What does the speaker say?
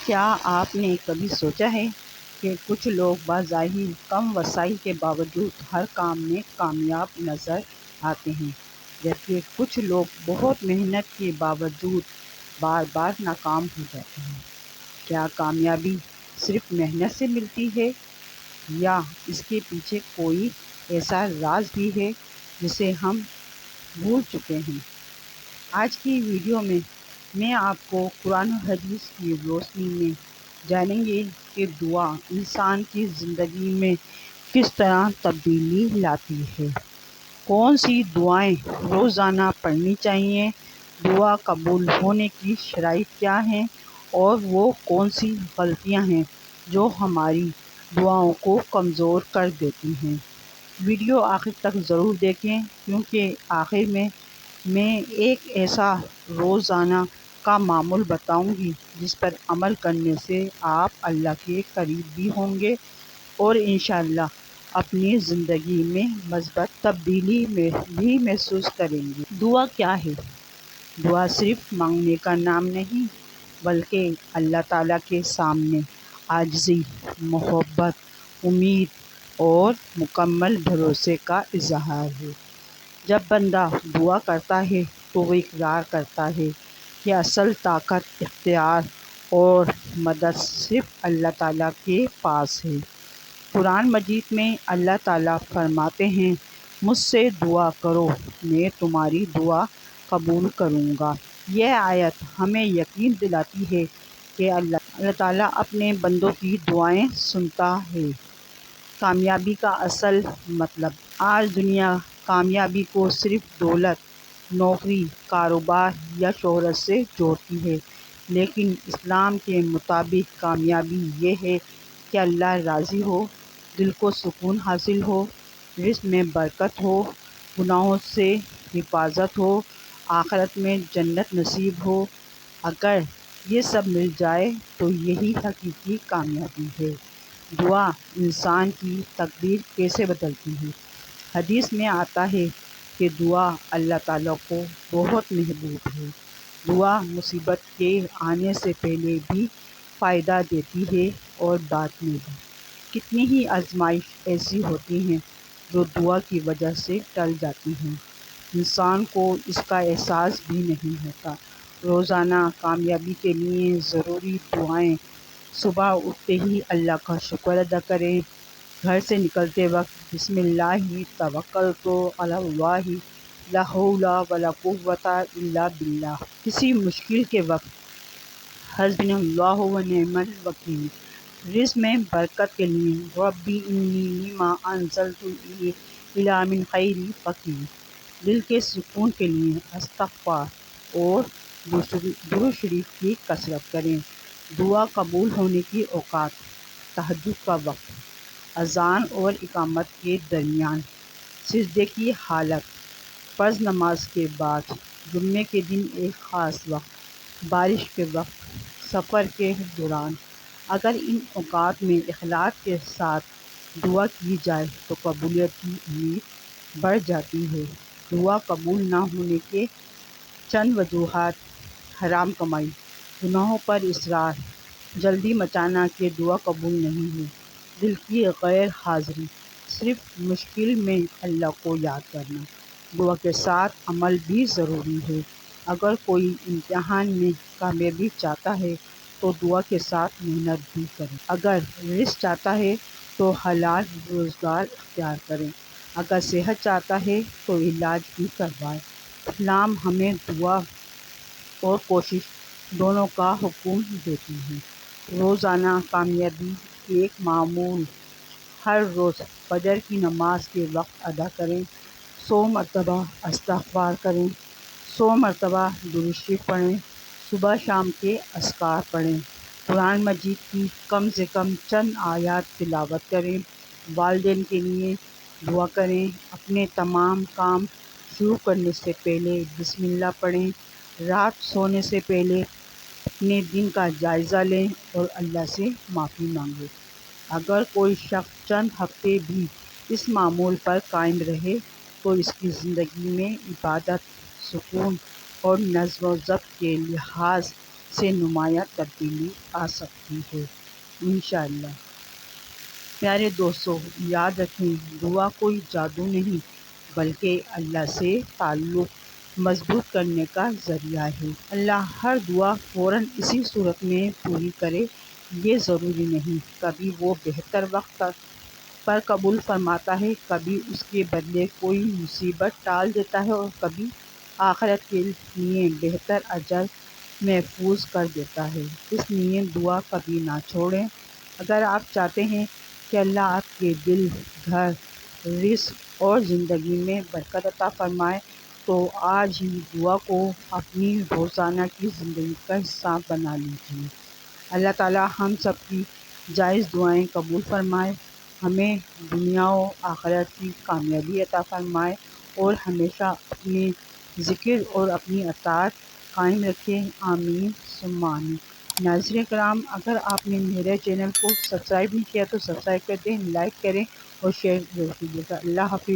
کیا آپ نے کبھی سوچا ہے کہ کچھ لوگ بظاہر کم وسائل کے باوجود ہر کام میں کامیاب نظر آتے ہیں، جبکہ کچھ لوگ بہت محنت کے باوجود بار بار ناکام ہو جاتے ہیں؟ کیا کامیابی صرف محنت سے ملتی ہے یا اس کے پیچھے کوئی ایسا راز بھی ہے جسے ہم بھول چکے ہیں؟ آج کی ویڈیو میں آپ کو قرآن و حدیث کی روشنی میں جانیں گے کہ دعا انسان کی زندگی میں کس طرح تبدیلی لاتی ہے، کون سی دعائیں روزانہ پڑھنی چاہیے، دعا قبول ہونے کی شرائط کیا ہیں، اور وہ کون سی غلطیاں ہیں جو ہماری دعاؤں کو کمزور کر دیتی ہیں۔ ویڈیو آخر تک ضرور دیکھیں، کیونکہ آخر میں ایک ایسا روزانہ کا معمول بتاؤں گی جس پر عمل کرنے سے آپ اللہ کے قریب بھی ہوں گے اور انشاءاللہ اپنی زندگی میں مثبت تبدیلی میں بھی محسوس کریں گے۔ دعا کیا ہے؟ دعا صرف مانگنے کا نام نہیں، بلکہ اللہ تعالیٰ کے سامنے عاجزی، محبت، امید اور مکمل بھروسے کا اظہار ہے۔ جب بندہ دعا کرتا ہے تو وہ اقرار کرتا ہے کہ اصل طاقت، اختیار اور مدد صرف اللہ تعالیٰ کے پاس ہے۔ قرآن مجید میں اللہ تعالیٰ فرماتے ہیں، مجھ سے دعا کرو، میں تمہاری دعا قبول کروں گا۔ یہ آیت ہمیں یقین دلاتی ہے کہ اللہ تعالیٰ اپنے بندوں کی دعائیں سنتا ہے۔ کامیابی کا اصل مطلب۔ آج دنیا کامیابی کو صرف دولت، نوکری، کاروبار یا شہرت سے جوڑتی ہے، لیکن اسلام کے مطابق کامیابی یہ ہے کہ اللہ راضی ہو، دل کو سکون حاصل ہو، رزق میں برکت ہو، گناہوں سے حفاظت ہو، آخرت میں جنت نصیب ہو۔ اگر یہ سب مل جائے تو یہی حقیقی کامیابی ہے۔ دعا انسان کی تقدیر کیسے بدلتی ہے؟ حدیث میں آتا ہے کہ دعا اللہ تعالیٰ کو بہت محبوب ہے۔ دعا مصیبت کے آنے سے پہلے بھی فائدہ دیتی ہے اور بعد میں بھی۔ کتنی ہی آزمائش ایسی ہوتی ہیں جو دعا کی وجہ سے ٹل جاتی ہیں، انسان کو اس کا احساس بھی نہیں ہوتا۔ روزانہ کامیابی کے لیے ضروری دعائیں۔ صبح اٹھتے ہی اللہ کا شکر ادا کریں، گھر سے نکلتے وقت بسم اللہ توکلت علی اللہ لا حول ولا قوۃ الا باللہ، کسی مشکل کے وقت حسبنا اللہ ونعم الوکیل، رزق میں برکت کے لیے ربی انی لما انزلت الی من خیر فقیر، دل کے سکون کے لیے استغفار اور درود شریف کی کثرت کریں۔ دعا قبول ہونے کی اوقات۔ تہجد کا وقت، اذان اور اقامت کے درمیان، سجدے کی حالت، فرض نماز کے بعد، جمعے کے دن ایک خاص وقت، بارش کے وقت، سفر کے دوران۔ اگر ان اوقات میں اخلاص کے ساتھ دعا کی جائے تو قبولیت کی امید بڑھ جاتی ہے۔ دعا قبول نہ ہونے کے چند وجوہات: حرام کمائی، گناہوں پر اصرار، جلدی مچانا کہ دعا قبول نہیں ہے، دل کی غیر حاضری، صرف مشکل میں اللہ کو یاد کرنا۔ دعا کے ساتھ عمل بھی ضروری ہے۔ اگر کوئی امتحان میں کامیابی چاہتا ہے تو دعا کے ساتھ محنت بھی کرے۔ اگر رزق چاہتا ہے تو حلال روزگار اختیار کریں۔ اگر صحت چاہتا ہے تو علاج بھی کروائے۔ اسلام ہمیں دعا اور کوشش دونوں کا حکم دیتی ہے۔ روزانہ کامیابی ایک معمول: ہر روز فجر کی نماز کے وقت ادا کریں، 100 مرتبہ استغفار کریں، 100 مرتبہ درود شریف پڑھیں، صبح شام کے اذکار پڑھیں، قرآن مجید کی کم سے کم چند آیات تلاوت کریں، والدین کے لیے دعا کریں، اپنے تمام کام شروع کرنے سے پہلے بسم اللہ پڑھیں، رات سونے سے پہلے اپنے دن کا جائزہ لیں اور اللہ سے معافی مانگیں۔ اگر کوئی شخص چند ہفتے بھی اس معمول پر قائم رہے تو اس کی زندگی میں عبادت، سکون اور نظم و ضبط کے لحاظ سے نمایاں تبدیلی آ سکتی ہے انشاءاللہ۔ پیارے دوستو، یاد رکھیں دعا کوئی جادو نہیں بلکہ اللہ سے تعلق مضبوط کرنے کا ذریعہ ہے۔ اللہ ہر دعا فوراً اسی صورت میں پوری کرے یہ ضروری نہیں، کبھی وہ بہتر وقت پر قبول فرماتا ہے، کبھی اس کے بدلے کوئی مصیبت ٹال دیتا ہے اور کبھی آخرت کے لیے بہتر اجر محفوظ کر دیتا ہے۔ اس لیے دعا کبھی نہ چھوڑیں۔ اگر آپ چاہتے ہیں کہ اللہ آپ کے دل، گھر، رزق اور زندگی میں برکت عطا فرمائے تو آج ہی دعا کو اپنی روزانہ کی زندگی کا حصہ بنا لیجیے۔ اللہ تعالی ہم سب کی جائز دعائیں قبول فرمائے، ہمیں دنیا و آخرت کی کامیابی عطا فرمائے اور ہمیشہ اپنے ذکر اور اپنی اطاعت قائم رکھے، آمین ثم آمین۔ ناظرین کرام، اگر آپ نے میرے چینل کو سبسکرائب نہیں کیا تو سبسکرائب کر دیں، لائک کریں اور شیئر ضرور کیجیے گا۔ اللہ حافظ۔